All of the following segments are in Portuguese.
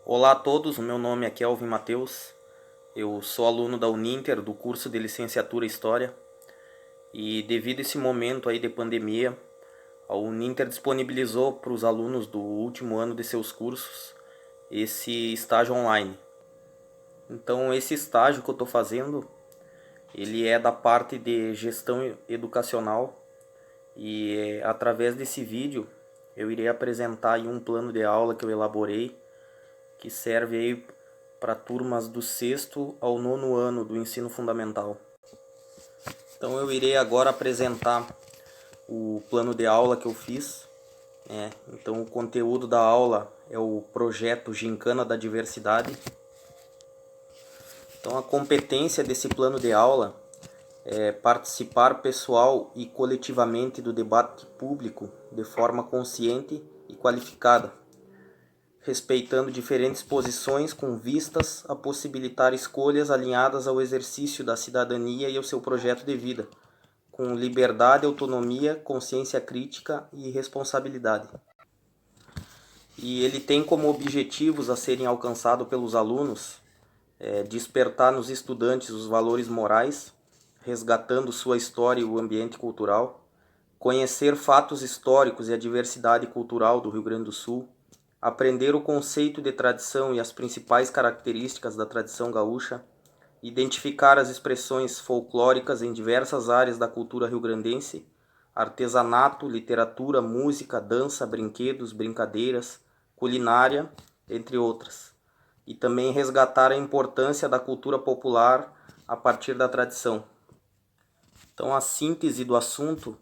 Olá a todos, o meu nome é Kelvin Matheus, eu sou aluno da Uninter do curso de Licenciatura em História e devido a esse momento aí de pandemia, a Uninter disponibilizou para os alunos do último ano de seus cursos esse estágio online. Então esse estágio que eu estou fazendo, ele é da parte de gestão educacional e através desse vídeo eu irei apresentar aí um plano de aula que eu elaborei que serve aí para turmas do sexto ao nono ano do ensino fundamental. Então eu irei agora apresentar o plano de aula que eu fiz. Então o conteúdo da aula é o projeto Gincana da Diversidade. Então a competência desse plano de aula é participar pessoal e coletivamente do debate público de forma consciente e qualificada, respeitando diferentes posições com vistas a possibilitar escolhas alinhadas ao exercício da cidadania e ao seu projeto de vida, com liberdade, autonomia, consciência crítica e responsabilidade. E ele tem como objetivos a serem alcançados pelos alunos despertar nos estudantes os valores morais, resgatando sua história e o ambiente cultural, conhecer fatos históricos e a diversidade cultural do Rio Grande do Sul, aprender o conceito de tradição e as principais características da tradição gaúcha, identificar as expressões folclóricas em diversas áreas da cultura rio-grandense, artesanato, literatura, música, dança, brinquedos, brincadeiras, culinária, entre outras. E também resgatar a importância da cultura popular a partir da tradição. Então a síntese do assunto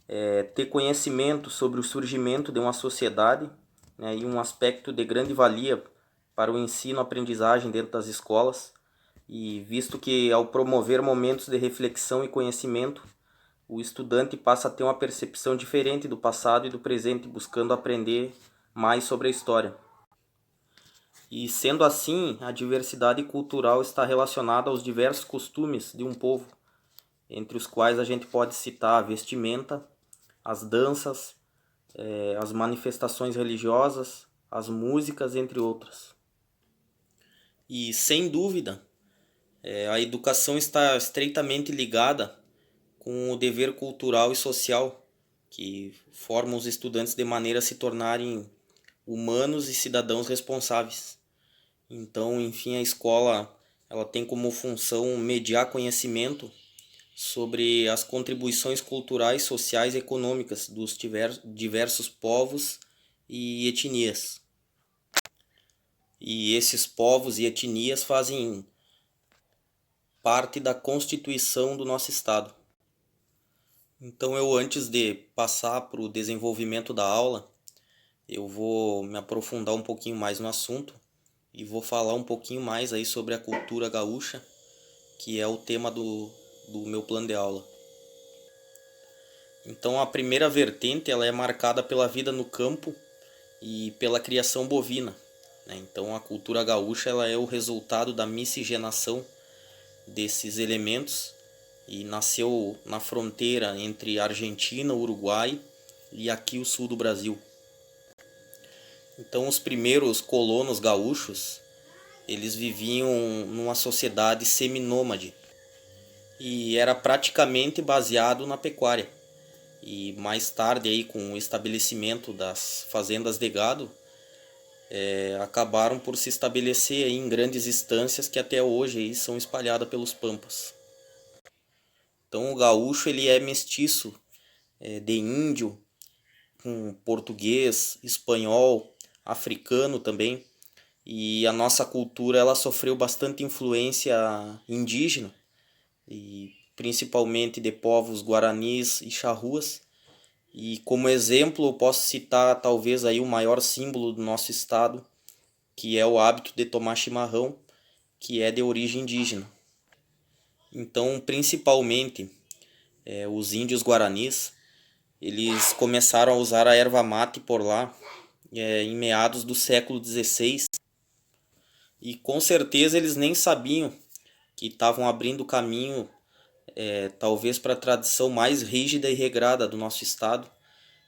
é ter conhecimento sobre o surgimento de uma sociedade, né, e um aspecto de grande valia para o ensino-aprendizagem dentro das escolas, e visto que ao promover momentos de reflexão e conhecimento, o estudante passa a ter uma percepção diferente do passado e do presente, buscando aprender mais sobre a história. E sendo assim, a diversidade cultural está relacionada aos diversos costumes de um povo, entre os quais a gente pode citar a vestimenta, as danças, as manifestações religiosas, as músicas, entre outras. E sem dúvida, a educação está estreitamente ligada com o dever cultural e social que formam os estudantes de maneira a se tornarem humanos e cidadãos responsáveis. Então, enfim, a escola ela tem como função mediar conhecimento sobre as contribuições culturais, sociais e econômicas dos diversos povos e etnias. E esses povos e etnias fazem parte da constituição do nosso estado. Então eu, antes de passar para o desenvolvimento da aula, eu vou me aprofundar um pouquinho mais no assunto e vou falar um pouquinho mais aí sobre a cultura gaúcha, que é o tema do meu plano de aula. Então a primeira vertente ela é marcada pela vida no campo e pela criação bovina. Então a cultura gaúcha ela é o resultado da miscigenação desses elementos e nasceu na fronteira entre Argentina, Uruguai e aqui o sul do Brasil. Então os primeiros colonos gaúchos eles viviam numa sociedade seminômade e era praticamente baseado na pecuária. E mais tarde, aí, com o estabelecimento das fazendas de gado, acabaram por se estabelecer aí em grandes estâncias que até hoje aí são espalhadas pelos pampas. Então o gaúcho ele é mestiço de índio, com português, espanhol, africano também. E a nossa cultura ela sofreu bastante influência indígena, e principalmente de povos guaranis e charruas. E como exemplo eu posso citar talvez aí o maior símbolo do nosso estado, que é o hábito de tomar chimarrão, que é de origem indígena. Então, principalmente, os índios guaranis, eles começaram a usar a erva mate por lá em meados do século XVI. E com certeza eles nem sabiam que estavam abrindo caminho talvez para a tradição mais rígida e regrada do nosso estado,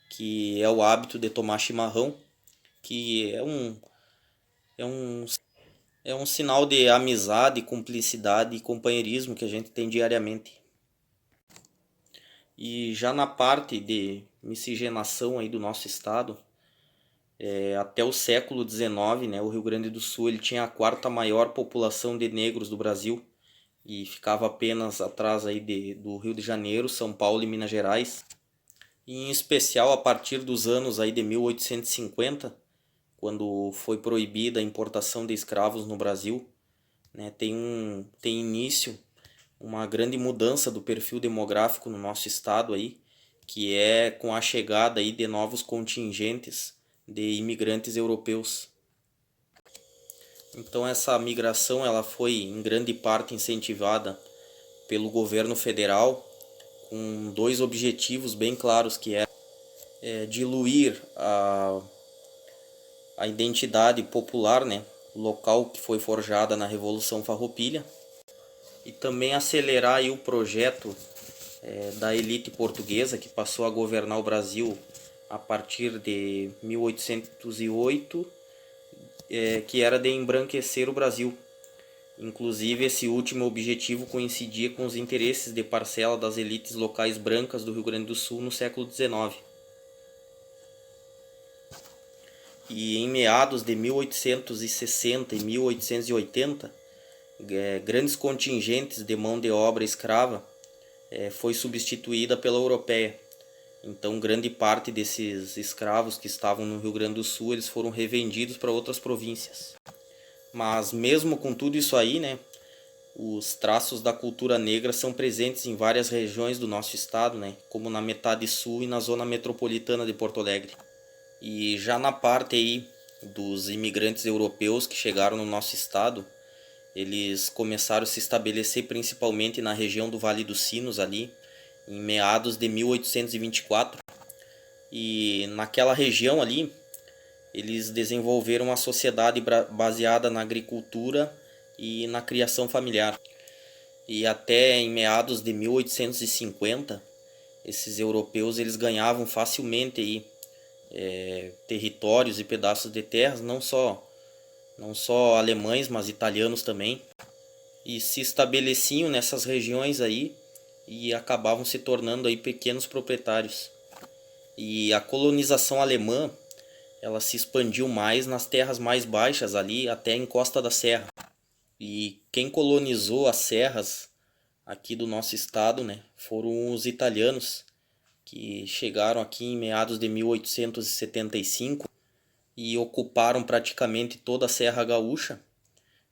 que é o hábito de tomar chimarrão, que é É um, é um sinal de amizade, cumplicidade e companheirismo que a gente tem diariamente. E já na parte de miscigenação aí do nosso estado, até o século XIX, né, o Rio Grande do Sul ele tinha a quarta maior população de negros do Brasil e ficava apenas atrás aí do Rio de Janeiro, São Paulo e Minas Gerais. E em especial a partir dos anos aí de 1850, quando foi proibida a importação de escravos no Brasil, né, tem início uma grande mudança do perfil demográfico no nosso estado aí, que é com a chegada aí de novos contingentes de imigrantes europeus. Então essa migração ela foi em grande parte incentivada pelo governo federal com dois objetivos bem claros que diluir a identidade popular, né, local que foi forjada na Revolução Farroupilha, e também acelerar aí o projeto da elite portuguesa que passou a governar o Brasil a partir de 1808, que era de embranquecer o Brasil. Inclusive, esse último objetivo coincidia com os interesses de parcela das elites locais brancas do Rio Grande do Sul no século XIX. E em meados de 1860 e 1880, grandes contingentes de mão de obra escrava foi substituída pela europeia. Então, grande parte desses escravos que estavam no Rio Grande do Sul, eles foram revendidos para outras províncias. Mas mesmo com tudo isso aí, né, os traços da cultura negra são presentes em várias regiões do nosso estado, né, como na metade sul e na zona metropolitana de Porto Alegre. E já na parte aí dos imigrantes europeus que chegaram no nosso estado, eles começaram a se estabelecer principalmente na região do Vale dos Sinos ali, em meados de 1824. E naquela região ali, eles desenvolveram uma sociedade baseada na agricultura e na criação familiar. E até em meados de 1850, esses europeus eles ganhavam facilmente aí, territórios e pedaços de terras, não só alemães, mas italianos também, e se estabeleciam nessas regiões aí e acabavam se tornando aí pequenos proprietários. E a colonização alemã, ela se expandiu mais nas terras mais baixas ali até a encosta da serra. E quem colonizou as serras aqui do nosso estado, né, foram os italianos, que chegaram aqui em meados de 1875 e ocuparam praticamente toda a Serra Gaúcha.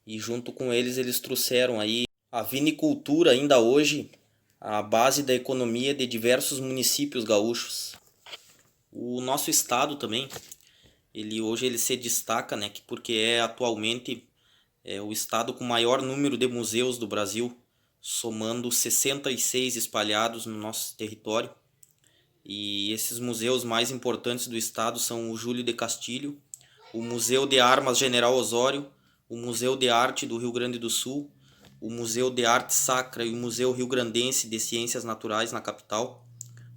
E junto com eles trouxeram aí a vinicultura, ainda hoje a base da economia de diversos municípios gaúchos. O nosso estado também, hoje ele se destaca, né, porque é atualmente o estado com maior número de museus do Brasil, somando 66 espalhados no nosso território. E esses museus mais importantes do estado são o Júlio de Castilho, o Museu de Armas General Osório, o Museu de Arte do Rio Grande do Sul, o Museu de Arte Sacra e o Museu Rio Grandense de Ciências Naturais na capital,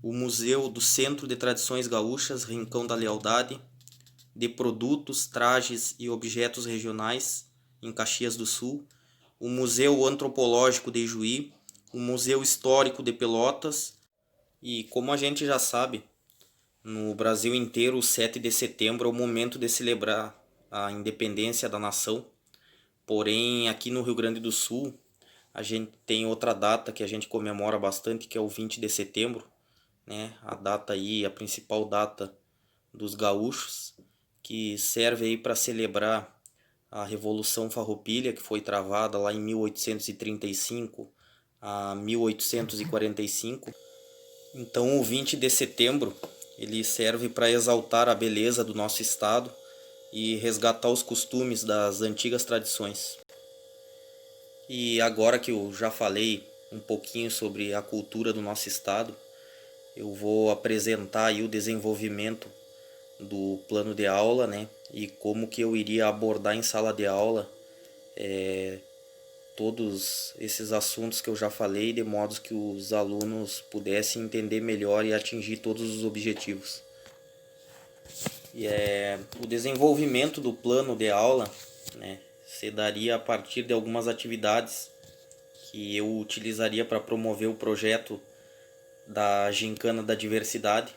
o Museu do Centro de Tradições Gaúchas, Rincão da Lealdade, de Produtos, Trajes e Objetos Regionais, em Caxias do Sul, o Museu Antropológico de Ijuí, o Museu Histórico de Pelotas. E como a gente já sabe, no Brasil inteiro o 7 de setembro é o momento de celebrar a independência da nação. Porém, aqui no Rio Grande do Sul, a gente tem outra data que a gente comemora bastante, que é o 20 de setembro, né? A data aí, a principal data dos gaúchos, que serve aí para celebrar a Revolução Farroupilha, que foi travada lá em 1835 a 1845. Então, o 20 de setembro, ele serve para exaltar a beleza do nosso estado e resgatar os costumes das antigas tradições. E agora que eu já falei um pouquinho sobre a cultura do nosso estado, eu vou apresentar aí o desenvolvimento do plano de aula, né? E como que eu iria abordar em sala de aula todos esses assuntos que eu já falei, de modo que os alunos pudessem entender melhor e atingir todos os objetivos. O desenvolvimento do plano de aula né, se daria a partir de algumas atividades que eu utilizaria para promover o projeto da Gincana da Diversidade.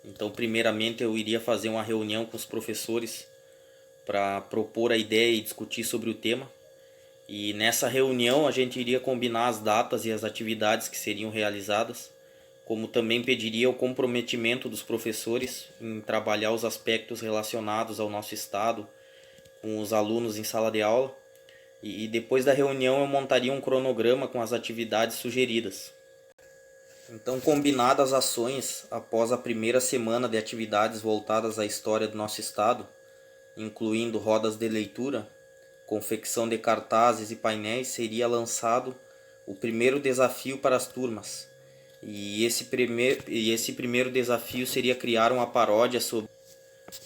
Então, primeiramente, eu iria fazer uma reunião com os professores para propor a ideia e discutir sobre o tema. E nessa reunião a gente iria combinar as datas e as atividades que seriam realizadas, como também pediria o comprometimento dos professores em trabalhar os aspectos relacionados ao nosso estado com os alunos em sala de aula. E depois da reunião eu montaria um cronograma com as atividades sugeridas. Então, combinadas as ações após a primeira semana de atividades voltadas à história do nosso estado, incluindo rodas de leitura, confecção de cartazes e painéis, seria lançado o primeiro desafio para as turmas. E esse primeiro desafio seria criar uma paródia sobre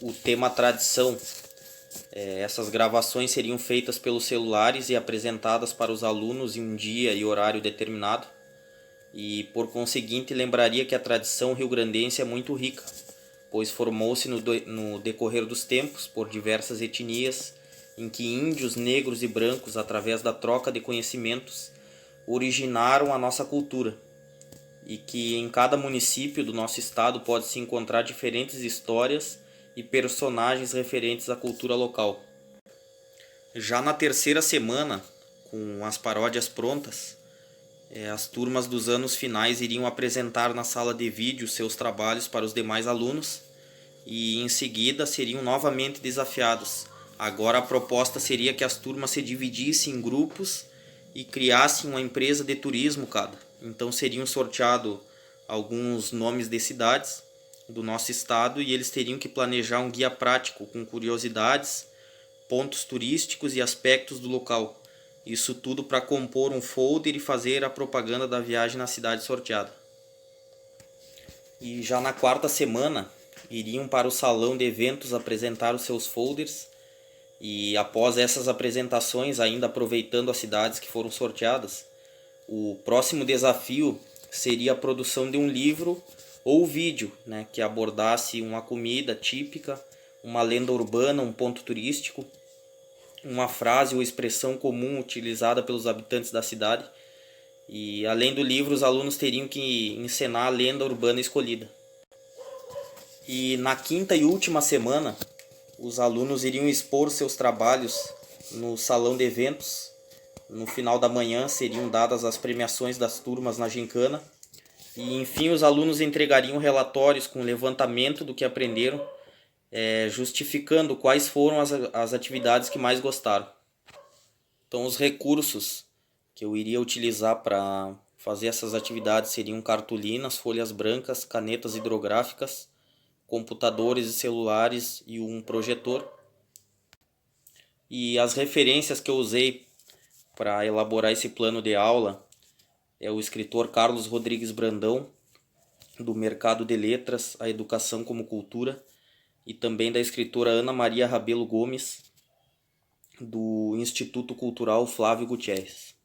o tema tradição. Essas gravações seriam feitas pelos celulares e apresentadas para os alunos em um dia e horário determinado. E por conseguinte lembraria que a tradição rio-grandense é muito rica, pois formou-se no decorrer dos tempos por diversas etnias, em que índios, negros e brancos, através da troca de conhecimentos, originaram a nossa cultura, e que em cada município do nosso estado pode-se encontrar diferentes histórias e personagens referentes à cultura local. Já na terceira semana, com as paródias prontas, as turmas dos anos finais iriam apresentar na sala de vídeo seus trabalhos para os demais alunos e em seguida seriam novamente desafiados. Agora a proposta seria que as turmas se dividissem em grupos e criassem uma empresa de turismo cada. Então seriam sorteados alguns nomes de cidades do nosso estado e eles teriam que planejar um guia prático com curiosidades, pontos turísticos e aspectos do local. Isso tudo para compor um folder e fazer a propaganda da viagem na cidade sorteada. E já na quarta semana, iriam para o salão de eventos apresentar os seus folders. E após essas apresentações, ainda aproveitando as cidades que foram sorteadas, o próximo desafio seria a produção de um livro ou vídeo, né, que abordasse uma comida típica, uma lenda urbana, um ponto turístico, uma frase ou expressão comum utilizada pelos habitantes da cidade. E além do livro, os alunos teriam que encenar a lenda urbana escolhida. E na quinta e última semana, os alunos iriam expor seus trabalhos no salão de eventos. No final da manhã seriam dadas as premiações das turmas na gincana. E enfim, os alunos entregariam relatórios com levantamento do que aprenderam, justificando quais foram as atividades que mais gostaram. Então, os recursos que eu iria utilizar para fazer essas atividades seriam cartolinas, folhas brancas, canetas hidrográficas, computadores e celulares e um projetor. E as referências que eu usei para elaborar esse plano de aula é o escritor Carlos Rodrigues Brandão, do Mercado de Letras, A Educação como Cultura, e também da escritora Ana Maria Rabelo Gomes, do Instituto Cultural Flávio Gutierrez.